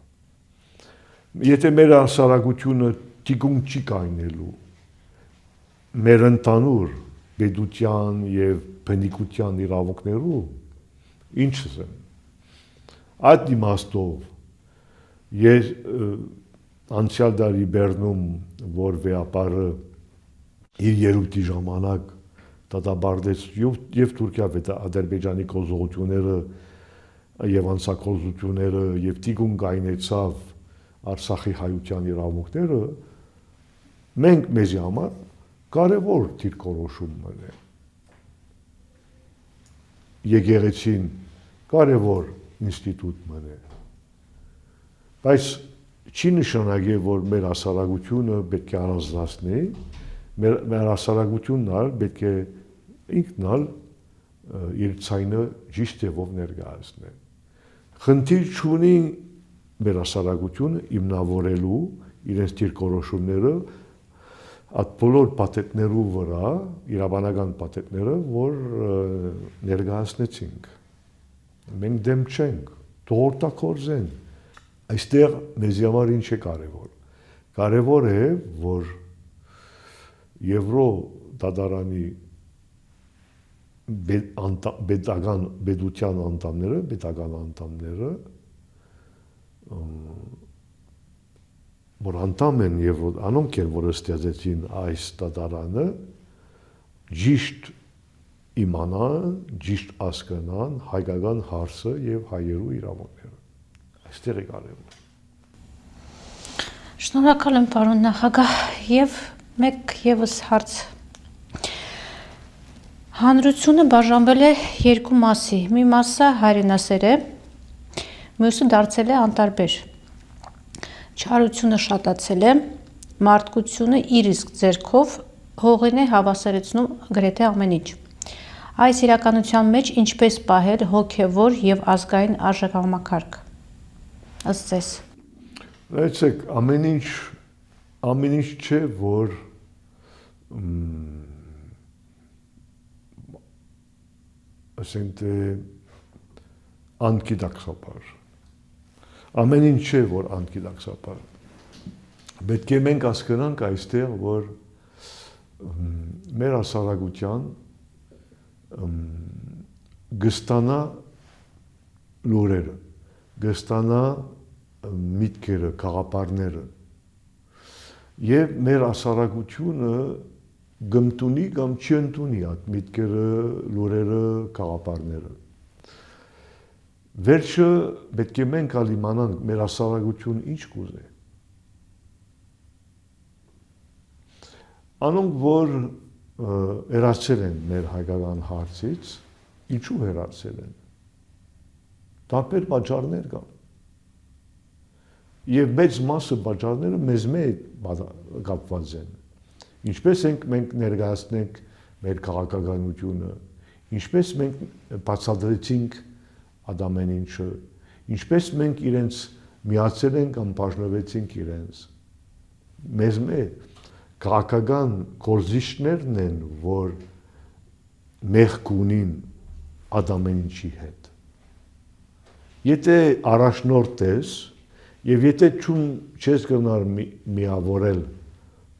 եթե մեր հասարակությունը տիկուն չի կայնելու մեր ընդանուր պետության եւ բնիկության իրավունքներու ինչ ասեմ այդ իմաստով ես անցյալ դարի Բեռնում որ վեապարը իր երուտի ժամանակ դատաբարդեց եւ Թուրքիա եւ Ադրբեջանի կոզողությունները եւ անցակոզությունները եւ տիկուն կայնեցավ Արցախի հայության իրավունքները մենք մեզի համար կարևոր դիրքորոշումներ է եկեղեցին կարևոր ինստիտուտներ է բայց չի նշանակի որ մեր հասարակությունը պետք է առանձնացնի մեր հասարակությունն պետք է ինքնալ իր ցայնը ճիշտ ձևով ներկայացնի խնդիր չունի մեր հասարակությունը իմնավորելու իրենց դիրքորոշումները այդ բոլոր պատետներու վրա իրավաբանական պատետները որ ներկայացնեցինք մենք դեմ չենք թողորտակորձեն այստեղ մեզ համար ինչ է կարևոր է որ Եվրո դատարանի պետական անդամները որ անդամ են եւ անոնք են որ ստեղծեցին այս դատարանը ճիշտ իմանան, ճիշտ հասկանան հայկական հարցը եւ հայերու իրավունքները։ Այստեղ է կարևոր։ Շնորհակալ եմ պարոն նախագահ եւ մեկ եւս հարց Հանրությունը բաժանվել է երկու մասի, մի մասը հայրենասեր է, մյուսը դարձել է անտարբեր։ Չարությունը շատացել է, մարդկությունը իր իսկ ձեռքով հողին է հավասարեցնում գրեթե ամեն ինչ։ Այս իրականության մեջ ինչպես պահել հոգևոր եւ ազգային արժեքամակարգ։ Ըստ ձեզ։ Լսեք, ամեն ինչ չէ, որ ասենք թե անգիտակցաբար։ Ամեն ինչ չէ, որ անգիտակցաբար։ Պետք է մենք հասկանանք այստեղ, որ մեր հասարակության գստանա լուրերը, գստանա միտքերը, գաղափարները եւ մեր հասարակությունը գմտունի կամ չընդունի այդ միտքերը, լուրերը, գաղափարները։ Վերջը պետք է մենք իմանանք մեր հասարակությունը ինչ կուզե։ Անոնք, որ հեռացել են մեր հայկական հարցից, ինչու հեռացել են։ Տարբեր պատճառներ կան։ Եվ մեծ մասը պատճառները մեզ հետ կապված են։ Ինչպես մենք ներկայացնենք մեր քաղաքականությունը, ինչպես մենք բացատրեցինք այդ ամեն ինչը, ինչպես մենք իրենց միացել ենք կամ բաժնվեցինք իրենց։ Մեզ քաղաքական գործիչներն են, որ մեղք ունին այդ ամեն ինչի հետ։ Եթե առաջնորդ ես, եւ եթե չես գնար միավորել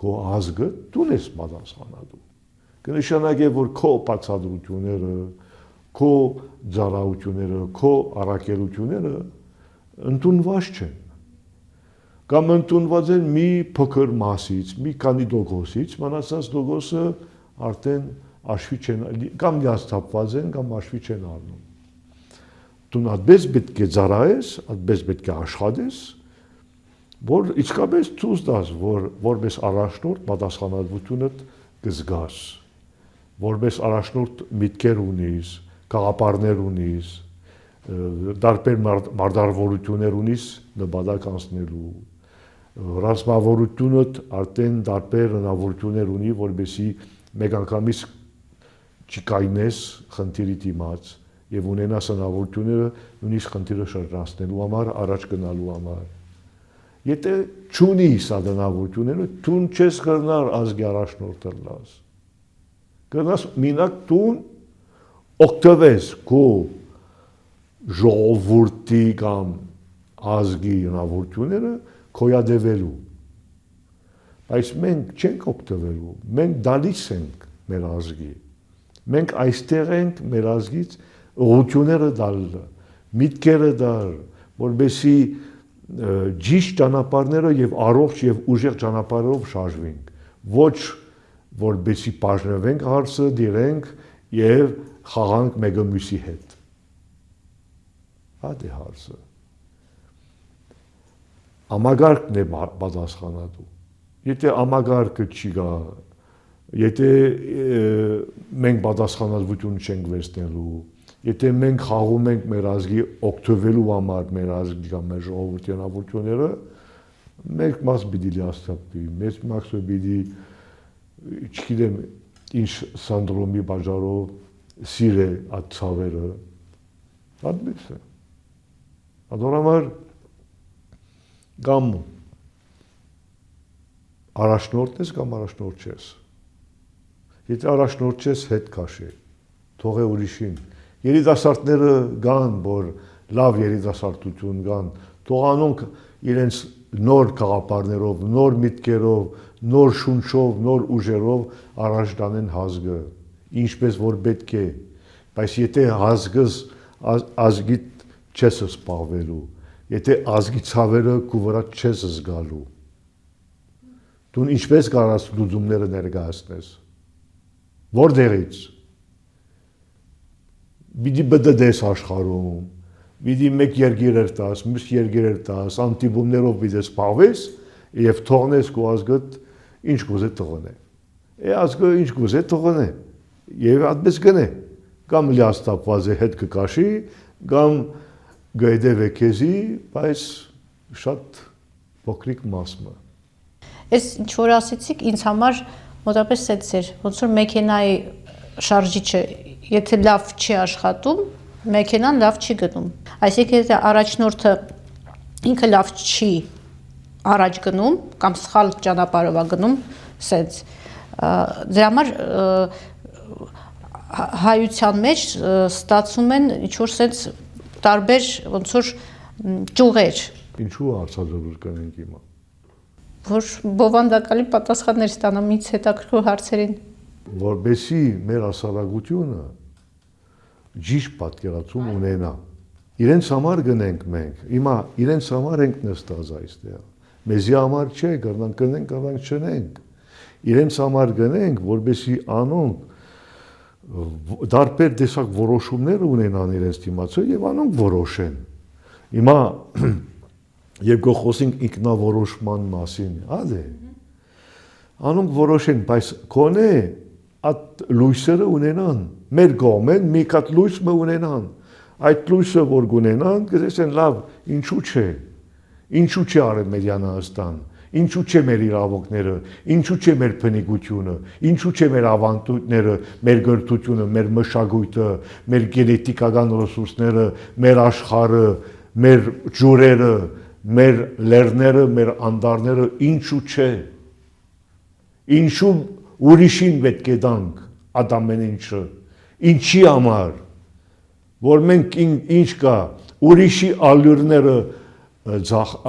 քո ազգը, դու ես պատասխանատու։ Կնշանակե, որ քո բացատրությունները, քո ծառայությունները, քո առաքելությունները ընդունված չեն։ Կամ ընդունված են մի փոքր մասից, մի քանի տոկոսից, մնացած տոկոսը արդեն աշխի չեն, կամ լիացթափված են, կամ աշխի չեն առնում։ Դու այդպես պետք է ծառայես, այդպես պետք է աշխատես, որ իսկապես ցույց տաս, որ որպես առաջնորդ պատասխանատվությունդ կզգաս, որպես առաջնորդ միտքեր ունիս, գաղափարներ ունիս, տարբեր մարտավարություններ ունիս նպատակ անցնելու, ռազմավարությունդ արդեն տարբեր հնարավորություններ ունի, որպեսզի մեկ անգամից չկայնես խնդիրի դիմաց եւ ունենաս հնարավորությունները նույնիսկ խնդիրը շրջանցնելու համար, առաջ գնալու համար։ Եթե չունիս այդ հնարավորությունները, դու չես կրնար ազգի առաջնորդ լաս։ Կրնաս մինակ դու օգտվես քո ժողովրդի կամ ազգի հնարավորությունները քոյադևելու։ Բայց մենք չենք օգտվելու, մենք դալիս ենք մեր ազգի։ Մենք այստեղ ենք մեր ազգից ուղղությունները տալ, միտքերը տալ, որպեսզի ճիշտ ճանապարհները եւ առողջ եւ ուժեղ ճանապարհով շարժվենք, ոչ որպեսզի բաժնվենք հարցը, դիրենք եւ խաղանք մեկը մյուսի հետ։ Այդ է հարցը։ Ամագարկն է պատասխանատու։ Եթե ամագարկը չի գա, եթե մենք պատասխանատվություն չենք վերցնելու, եթե մենք խաղում ենք մեր ազգի օգտվելու համար մեր ազգի կամ մեր ժողովրդի հնարավորությունները, մեկ մաս պիտի լիացնի, մեծ մասը պիտի, չգիտեմ, ինչ սանդրոմի բաժարով սիրե այդ ցավերը, այդպես է։ Adorամար կամ առաջնորդ ես կամ առաջնորդ չես։ Եթե առաջնորդ չես, հետ քաշի, թողե ուրիշին։ Երիտասարդները կան, որ լավ երիտասարդություն կան, թող անոնք իրենց նոր գաղափարներով, նոր միտքերով, նոր շունչով, նոր ուժերով առաջ տանեն ազգը, ինչպես որ պետք է։ Բայց եթե ազգի չես սպառվելու, եթե ազգի ցավերը քո վրա չես զգալու, դու ինչպես կարաս լուծումները ներկայացնես, որտեղից։ Պիտի բդդես աշխարհում, պիտի մեկ երկիր տաս, մյուս երկիր տաս, անտիբումներով պիտի սպառվես եւ թողնես քո ազգդ ինչ կուզե թողնե։ Ազգը ինչ կուզե թողնե եւ այդպես գնե։ Կամ լիաստապված է հետ կկաշի, կամ գայդեվե քեզի, բայց շատ փոքրիկ մասը։ Այս ինչ որ ասեցիք, ինձ համար մոտապես էս էր, ոնց որ մեքենայի շարժիչը, եթե լավ չի աշխատում, մեքենան լավ չի գնում։ Այսինքն եթե առաջնորդը ինքը լավ չի առաջ գնում կամ սխալ ճանապարհով է գնում, սենց դրա համար հայության մեջ ստացվում են ինչ-որ sense տարբեր ոնց որ ճյուղեր, Ինչու հարցազրույց կանենք հիմա։ որ բովանդակալի պատասխաններ ստանամ ինձ հետաքրքրող հարցերին։ Որբեսի մեր հասարակությունը ճիշտ պատկերացում ունենա։ Իրենց համար գնենք մենք, հիմա իրենց համար ենք նստած այստեղ։ Մեզի համար չէ, կրնանք գնենք, կրնանք չնենք։ Իրենց համար գնենք, որբեսի անոնք դարբեր տեսակ որոշումներ ունենան իրենց դիմացը եւ անոնք որոշեն։ Հիմա եւ գոխոսինք ինքնավորոշման մասին, ադե։ Անոնք որոշեն, բայց կոնե այդ լույսերը ունենան, մեր գոմեն մի հատ լույս մը ունենան։ Այդ լույսը որ գունենան, կսեն լավ, ինչու չէ։ Ինչու չէ Արևմտյան Հայաստան, ինչու չէ մեր իրավունքները, ինչու չէ մեր բնիկությունը, ինչու չէ մեր ավանդույթները, մեր գրթությունը, մեր մշակույթը, մեր գենետիկական ռեսուրսները, մեր աշխարհը, մեր ջուրերը, մեր լեռները, մեր անդարները, ինչու չէ։ Ինչու ուրիշին պետք է տանք այդ ամեն ինչը։ Ինչի համար, որ մենք ինչ կա, ուրիշի ալյուրները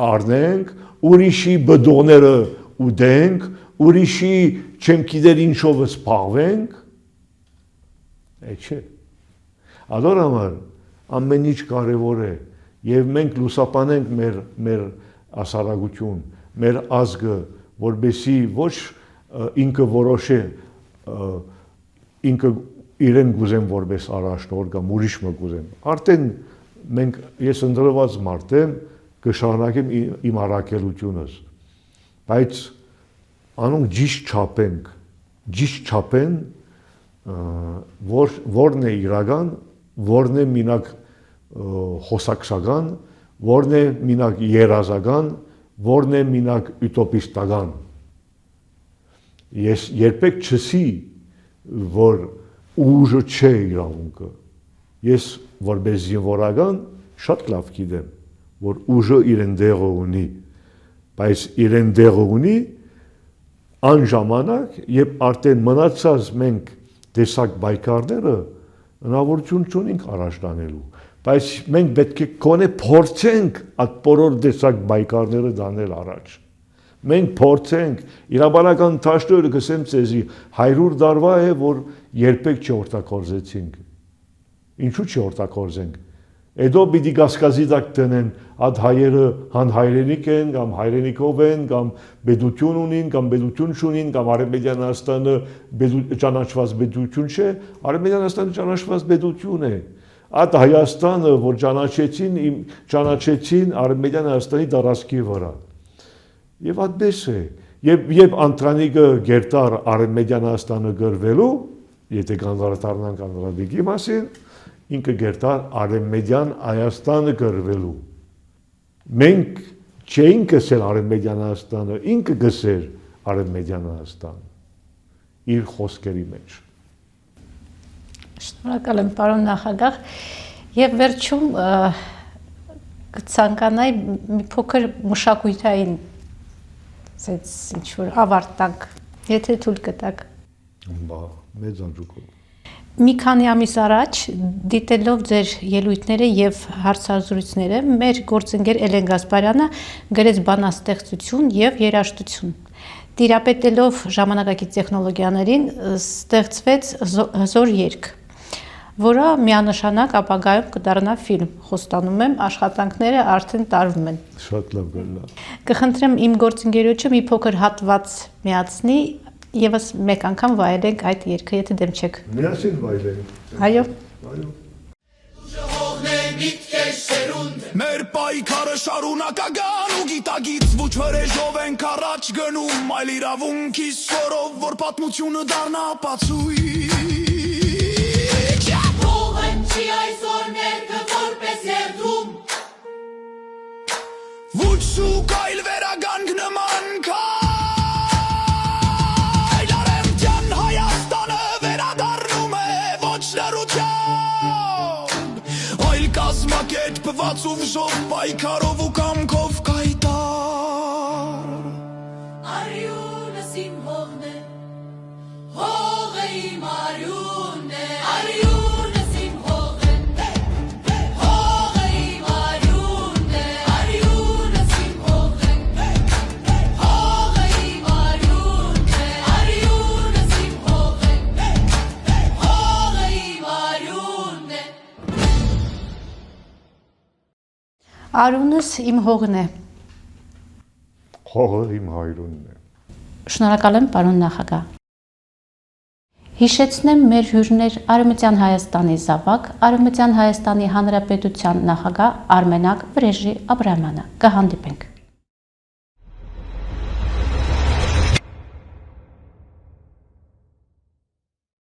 առնենք, ուրիշի բդոները ուտենք, ուրիշի չեմ գիտեր ինչով զբաղվենք, չէ։ Ադոր համար ամեն ինչ կարևոր է եւ մենք լուսապանենք մեր հասարակություն, մեր ազգը, որբեսի ոչ ինքը որոշե ինքը իրեն գուզեմ որպես առաջնորդ կամ ուրիշ մը գուզեմ։ Արդեն մենք ես ընդրված մարդ եմ, կշարունակեմ իմ առաքելությունս։ Բայց անոնք ճիշտ չափեն, որն է իրական, որն է մինակ խոսակցական, որն է մինակ երազական, որն է մինակ ուտոպիստական։ Ես երբեք չսի, որ ուժը չէ իրավունքը։ Ես որպես զինվորական շատ լավ գիտեմ, որ ուժը իրեն դեղը ունի, բայց իրեն դեղը ունի այն ժամանակ, երբ արդեն մնացած մենք տեսակ բայկարները հնարավորություն չունենք առաջ տանելու, բայց մենք պետք է կոնե փորձենք այդ բոլոր տեսակ բայկարները դանել առաջ։ Մենք փորձենք, իրավաբանական դաշտերը գսեմ ցեզի 100 տարվա է, որ երբեք չօգտագործեցինք։ Ինչու չօգտագործենք։ Էդո պիտի գասկազի տակ տնեն, այդ հայերը հանհայրենիք են, կամ հայրենիքով են, կամ բեդություն ունին, կամ բեդություն չունին, կամ Արևմտյան Հայաստանը ճանաչված բեդություն չէ, Արևմտյան Հայաստանը ճանաչված բեդություն է։ Այդ Հայաստանը, որ ճանաչեցին Արևմտյան Հայաստանի տարածքի վրա։ Եվ այդպես է, երբ Անտրանիկը գերտար Արևմտյան Հայաստանը գրվելու, եթե կանդրադառնանք Անդրանիկի մասին, ինքը գերտար Արևմտյան Հայաստանը գրվելու։ Մենք չէինք գսել Արևմտյան Հայաստանը, ինքը գսեր Արևմտյան Հայաստանը իր խոսքերի մեջ։ Շնորհակալ եմ, պարոն նախագահ, եւ վերջում կցանկանայի մի փոքր մշակութային ինչ-որ ավարտ տանք, եթե թույլ կտաք։ Մեծ անջուկով։ Մի քանի ամիս առաջ, դիտելով ձեր ելույթները եւ հարցազրույցները, մեր գործընկեր Էլեն Գասպարյանը գրեց բանաստեղծություն եւ երաժշտություն։ Տիրապետելով ժամանակակից տեխնոլոգիաներին, ստեղծվեց հզոր երգ, որը միանշանակ ապագայում կդառնա ֆիլմ։ Խոստանում եմ, աշխատանքները արդեն տարվում են։ Շատ լավ գալա։ Կխնդրեմ իմ գործընկերոջը մի փոքր հատված միացնի, եւս մեկ անգամ վայելենք այդ երգը, եթե դեմ չեք։ Միասին վայելենք։ Այո։ Մեր պայքարը շարունակական ու գիտագից ոչ հրեժով ենք առաջ գնում, այլ իրավունքի սորով, որ պատմությունը դառնա ապացույց։ Այսօր ներքը որպես երդում Ոչ շուկ այլ վերագանք նման քայլ Արևմտյան Հայաստանը վերադառնում է ոչ լռությամբ Այլ կազմակերպված ու վժով պայքարով ու կամքով կայտար Արյունս իմ հողն է, հողը իմ արյունն է Արունս իմ հողն է։ Հողը իմ հայրունն է։ Շնորհակալ եմ, պարոն նախագահ։ Հիշեցնեմ մեր հյուրներ Արևմտյան Հայաստանի զավակ, Արևմտյան Հայաստանի Հանրապետության նախագահ Արմենակ Վրեժի Աբրահամյանը։ Կհանդիպենք։